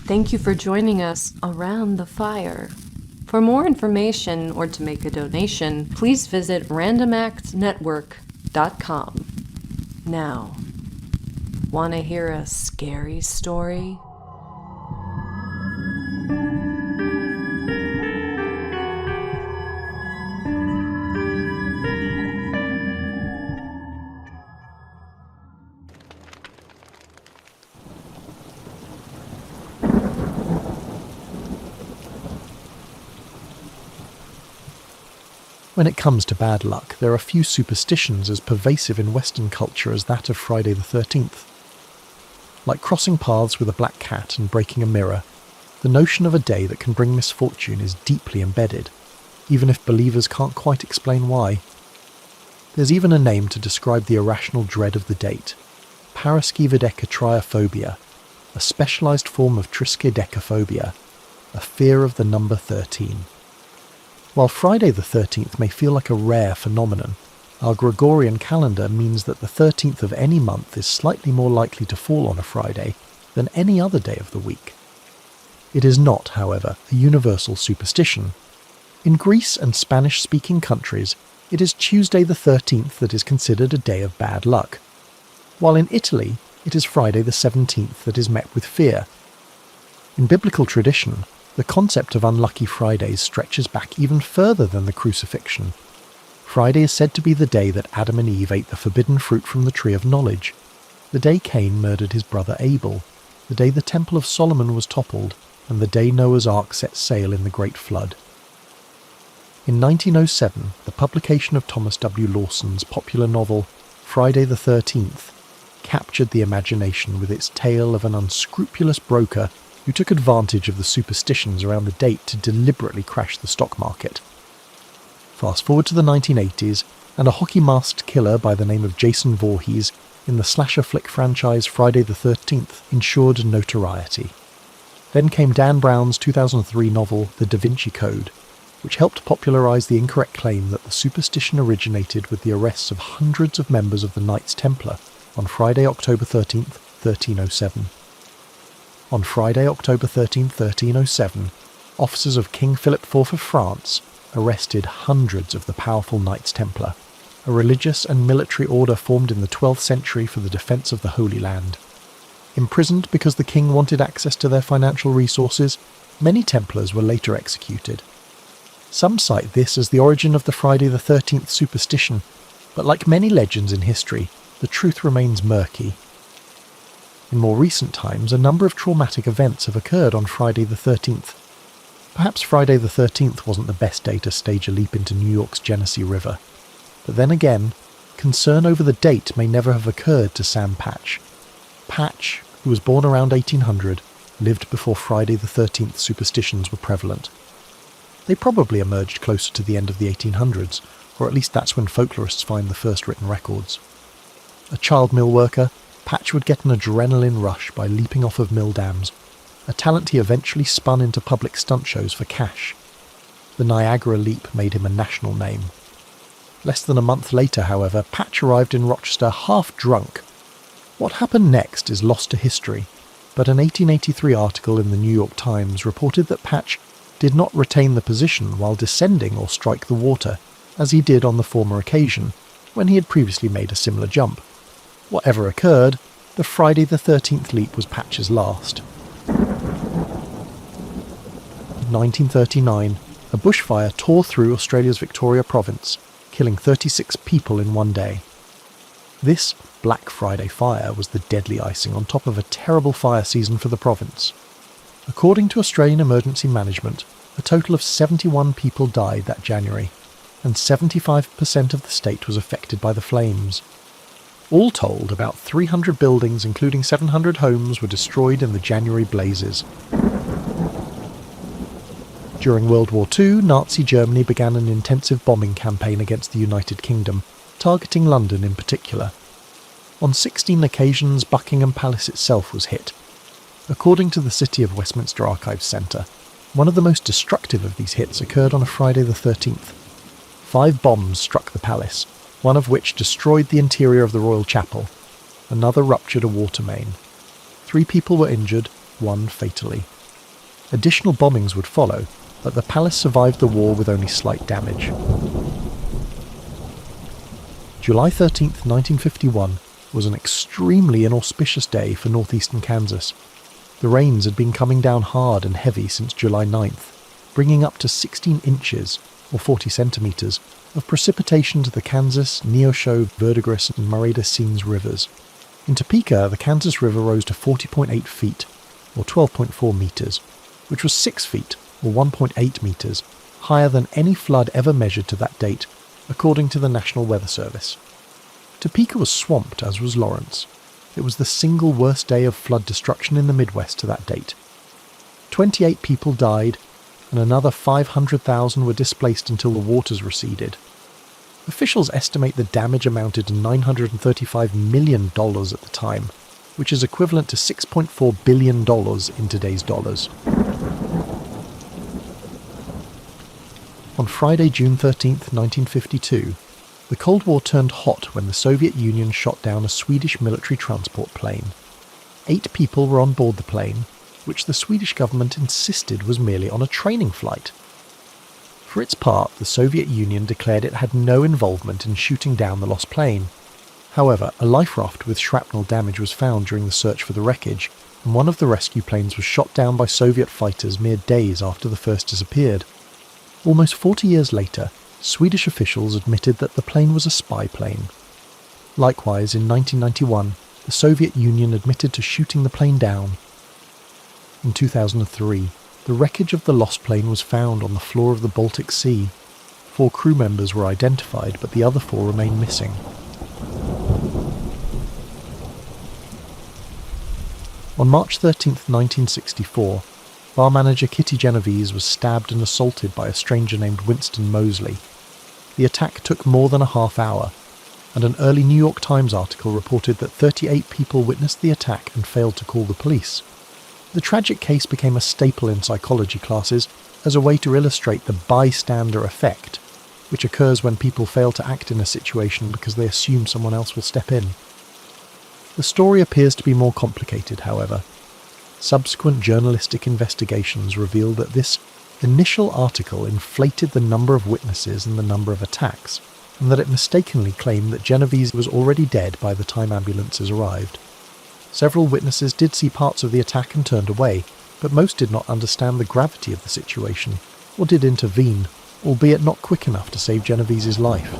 Thank you for joining us around the fire. For more information or to make a donation, please visit randomactsnetwork.com. Now, want to hear a scary story? When it comes to bad luck, there are few superstitions as pervasive in Western culture as that of Friday the 13th. Like crossing paths with a black cat and breaking a mirror, the notion of a day that can bring misfortune is deeply embedded, even if believers can't quite explain why. There's even a name to describe the irrational dread of the date: paraskevodecatriophobia, a specialised form of triskaidekaphobia, a fear of the number 13. While Friday the 13th may feel like a rare phenomenon, our Gregorian calendar means that the 13th of any month is slightly more likely to fall on a Friday than any other day of the week. It is not, however, a universal superstition. In Greece and Spanish-speaking countries, it is Tuesday the 13th that is considered a day of bad luck, while in Italy it is Friday the 17th that is met with fear. In biblical tradition, the concept of unlucky Fridays stretches back even further than the crucifixion. Friday is said to be the day that Adam and Eve ate the forbidden fruit from the tree of knowledge, the day Cain murdered his brother Abel, the day the Temple of Solomon was toppled, and the day Noah's Ark set sail in the Great Flood. In 1907, the publication of Thomas W. Lawson's popular novel Friday the 13th captured the imagination with its tale of an unscrupulous broker who took advantage of the superstitions around the date to deliberately crash the stock market. Fast forward to the 1980s, and a hockey-masked killer by the name of Jason Voorhees in the slasher flick franchise Friday the 13th ensured notoriety. Then came Dan Brown's 2003 novel The Da Vinci Code, which helped popularise the incorrect claim that the superstition originated with the arrests of hundreds of members of the Knights Templar on Friday, October 13th, 1307. On Friday, October 13, 1307, officers of King Philip IV of France arrested hundreds of the powerful Knights Templar, a religious and military order formed in the 12th century for the defence of the Holy Land. Imprisoned because the king wanted access to their financial resources, many Templars were later executed. Some cite this as the origin of the Friday the 13th superstition, but like many legends in history, the truth remains murky. In more recent times, a number of traumatic events have occurred on Friday the 13th. Perhaps Friday the 13th wasn't the best day to stage a leap into New York's Genesee River. But then again, concern over the date may never have occurred to Sam Patch. Patch, who was born around 1800, lived before Friday the 13th superstitions were prevalent. They probably emerged closer to the end of the 1800s, or at least that's when folklorists find the first written records. A child mill worker, Patch would get an adrenaline rush by leaping off of mill dams, a talent he eventually spun into public stunt shows for cash. The Niagara Leap made him a national name. Less than a month later, however, Patch arrived in Rochester half drunk. What happened next is lost to history, but an 1883 article in the New York Times reported that Patch did not retain the position while descending or strike the water, as he did on the former occasion, when he had previously made a similar jump. Whatever occurred, the Friday the 13th leap was Patch's last. In 1939, a bushfire tore through Australia's Victoria province, killing 36 people in one day. This Black Friday fire was the deadly icing on top of a terrible fire season for the province. According to Australian Emergency Management, a total of 71 people died that January, and 75% of the state was affected by the flames. All told, about 300 buildings, including 700 homes, were destroyed in the January blazes. During World War II, Nazi Germany began an intensive bombing campaign against the United Kingdom, targeting London in particular. On 16 occasions, Buckingham Palace itself was hit. According to the City of Westminster Archives Centre, one of the most destructive of these hits occurred on a Friday the 13th. 5 bombs struck the palace, one of which destroyed the interior of the royal chapel. Another ruptured a water main. 3 people were injured, 1 fatally. Additional bombings would follow, but the palace survived the war with only slight damage. July 13th, 1951 was an extremely inauspicious day for northeastern Kansas. The rains had been coming down hard and heavy since July 9th, bringing up to 16 inches, or 40 centimetres, of precipitation to the Kansas, Neosho, Verdigris and Murray des Cygnes rivers. In Topeka, the Kansas River rose to 40.8 feet, or 12.4 metres, which was 6 feet, or 1.8 metres, higher than any flood ever measured to that date, according to the National Weather Service. Topeka was swamped, as was Lawrence. It was the single worst day of flood destruction in the Midwest to that date. 28 people died, and another 500,000 were displaced until the waters receded. Officials estimate the damage amounted to $935 million at the time, which is equivalent to $6.4 billion in today's dollars. On Friday, June 13th, 1952, the Cold War turned hot when the Soviet Union shot down a Swedish military transport plane. 8 people were on board the plane, which the Swedish government insisted was merely on a training flight. For its part, the Soviet Union declared it had no involvement in shooting down the lost plane. However, a life raft with shrapnel damage was found during the search for the wreckage, and one of the rescue planes was shot down by Soviet fighters mere days after the first disappeared. Almost 40 years later, Swedish officials admitted that the plane was a spy plane. Likewise, in 1991, the Soviet Union admitted to shooting the plane down. In 2003, the wreckage of the lost plane was found on the floor of the Baltic Sea. 4 crew members were identified, but the other 4 remain missing. On March 13, 1964, bar manager Kitty Genovese was stabbed and assaulted by a stranger named Winston Mosley. The attack took more than a half hour, and an early New York Times article reported that 38 people witnessed the attack and failed to call the police. The tragic case became a staple in psychology classes as a way to illustrate the bystander effect, which occurs when people fail to act in a situation because they assume someone else will step in. The story appears to be more complicated, however. Subsequent journalistic investigations revealed that this initial article inflated the number of witnesses and the number of attacks, and that it mistakenly claimed that Genovese was already dead by the time ambulances arrived. Several witnesses did see parts of the attack and turned away, but most did not understand the gravity of the situation, or did intervene, albeit not quick enough to save Genovese's life.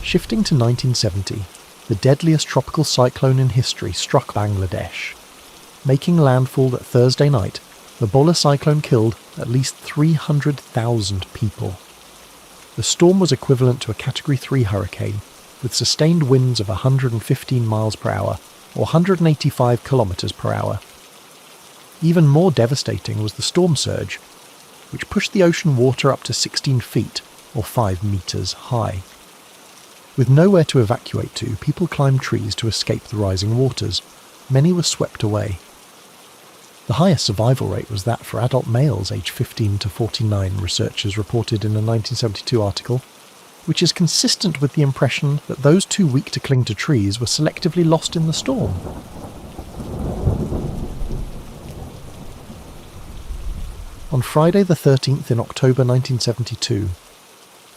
Shifting to 1970, the deadliest tropical cyclone in history struck Bangladesh. Making landfall that Thursday night, the Bola cyclone killed at least 300,000 people. The storm was equivalent to a Category 3 hurricane, with sustained winds of 115 miles per hour, or 185 kilometers per hour. Even more devastating was the storm surge, which pushed the ocean water up to 16 feet, or 5 meters high. With nowhere to evacuate to, people climbed trees to escape the rising waters. Many were swept away. The highest survival rate was that for adult males aged 15 to 49, researchers reported in a 1972 article, which is consistent with the impression that those too weak to cling to trees were selectively lost in the storm. On Friday the 13th in October 1972,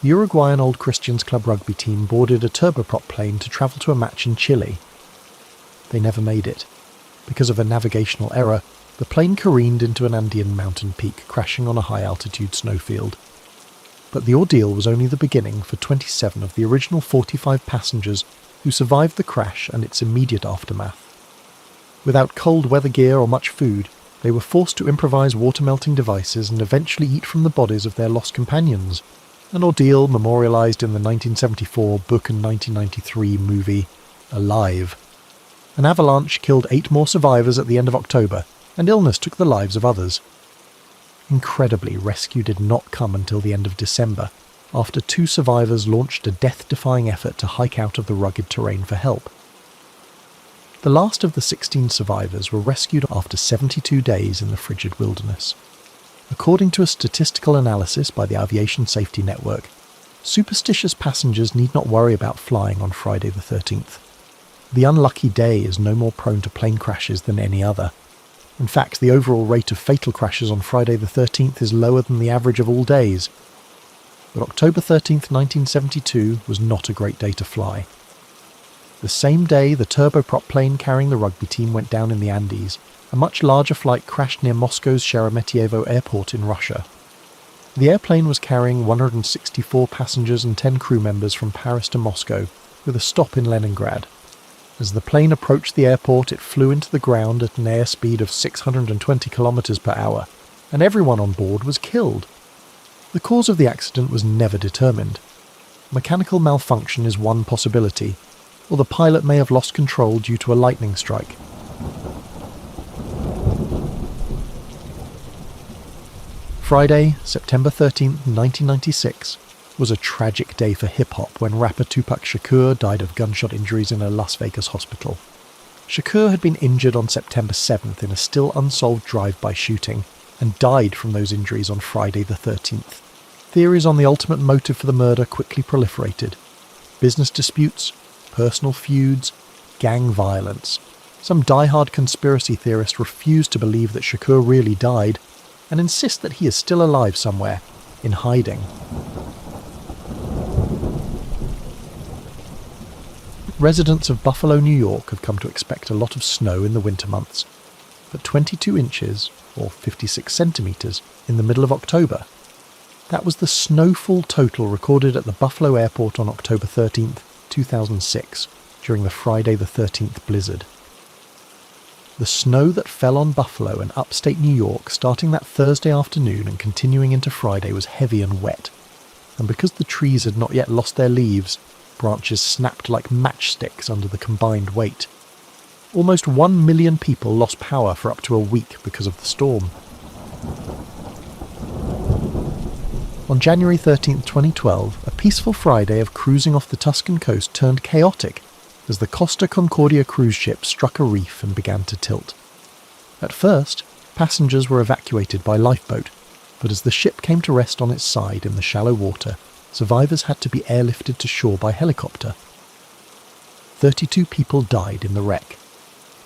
the Uruguayan Old Christians Club rugby team boarded a turboprop plane to travel to a match in Chile. They never made it. Because of a navigational error, the plane careened into an Andean mountain peak, crashing on a high-altitude snowfield. But the ordeal was only the beginning for 27 of the original 45 passengers who survived the crash and its immediate aftermath. Without cold weather gear or much food, they were forced to improvise water-melting devices and eventually eat from the bodies of their lost companions, an ordeal memorialised in the 1974 book and 1993 movie Alive. An avalanche killed 8 more survivors at the end of October, and illness took the lives of others. Incredibly, rescue did not come until the end of December, after 2 survivors launched a death-defying effort to hike out of the rugged terrain for help. The last of the 16 survivors were rescued after 72 days in the frigid wilderness. According to a statistical analysis by the Aviation Safety Network, superstitious passengers need not worry about flying on Friday the 13th. The unlucky day is no more prone to plane crashes than any other. In fact, the overall rate of fatal crashes on Friday the 13th is lower than the average of all days. But October 13th, 1972 was not a great day to fly. The same day, the turboprop plane carrying the rugby team went down in the Andes. A much larger flight crashed near Moscow's Sheremetyevo airport in Russia. The airplane was carrying 164 passengers and 10 crew members from Paris to Moscow, with a stop in Leningrad. As the plane approached the airport, it flew into the ground at an airspeed of 620 kilometers per hour, and everyone on board was killed. The cause of the accident was never determined. Mechanical malfunction is one possibility, or the pilot may have lost control due to a lightning strike. Friday, September 13, 1996, was a tragic day for hip-hop when rapper Tupac Shakur died of gunshot injuries in a Las Vegas hospital. Shakur had been injured on September 7th in a still unsolved drive-by shooting, and died from those injuries on Friday the 13th. Theories on the ultimate motive for the murder quickly proliferated. Business disputes, personal feuds, gang violence. Some die-hard conspiracy theorists refuse to believe that Shakur really died, and insist that he is still alive somewhere, in hiding. Residents of Buffalo, New York have come to expect a lot of snow in the winter months, but 22 inches, or 56 centimetres, in the middle of October. That was the snowfall total recorded at the Buffalo airport on October 13th, 2006, during the Friday the 13th blizzard. The snow that fell on Buffalo and upstate New York starting that Thursday afternoon and continuing into Friday was heavy and wet, and because the trees had not yet lost their leaves, branches snapped like matchsticks under the combined weight. Almost 1 million people lost power for up to a week because of the storm. On January 13, 2012, a peaceful Friday of cruising off the Tuscan coast turned chaotic as the Costa Concordia cruise ship struck a reef and began to tilt. At first, passengers were evacuated by lifeboat, but as the ship came to rest on its side in the shallow water, survivors had to be airlifted to shore by helicopter. 32 people died in the wreck.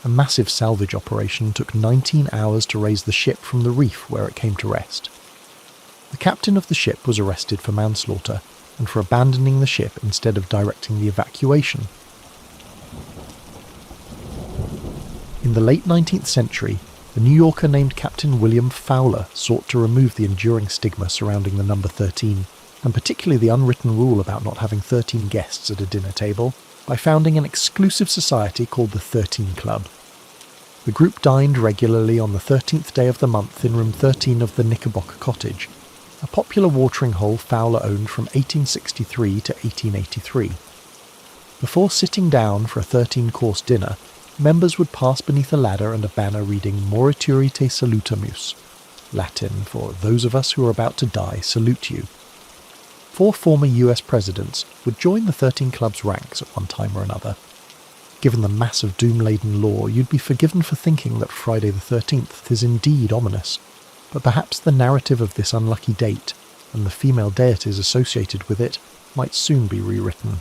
A massive salvage operation took 19 hours to raise the ship from the reef where it came to rest. The captain of the ship was arrested for manslaughter and for abandoning the ship instead of directing the evacuation. In the late 19th century, the New Yorker named Captain William Fowler sought to remove the enduring stigma surrounding the number 13, and particularly the unwritten rule about not having 13 guests at a dinner table, by founding an exclusive society called the 13 Club. The group dined regularly on the 13th day of the month in room 13 of the Knickerbocker Cottage, a popular watering hole Fowler owned from 1863 to 1883. Before sitting down for a 13-course dinner, members would pass beneath a ladder and a banner reading Morituri te salutamus, Latin for "Those of us who are about to die salute you." 4 former US presidents would join the 13 Club's ranks at one time or another. Given the mass of doom-laden lore, you'd be forgiven for thinking that Friday the 13th is indeed ominous, but perhaps the narrative of this unlucky date, and the female deities associated with it, might soon be rewritten.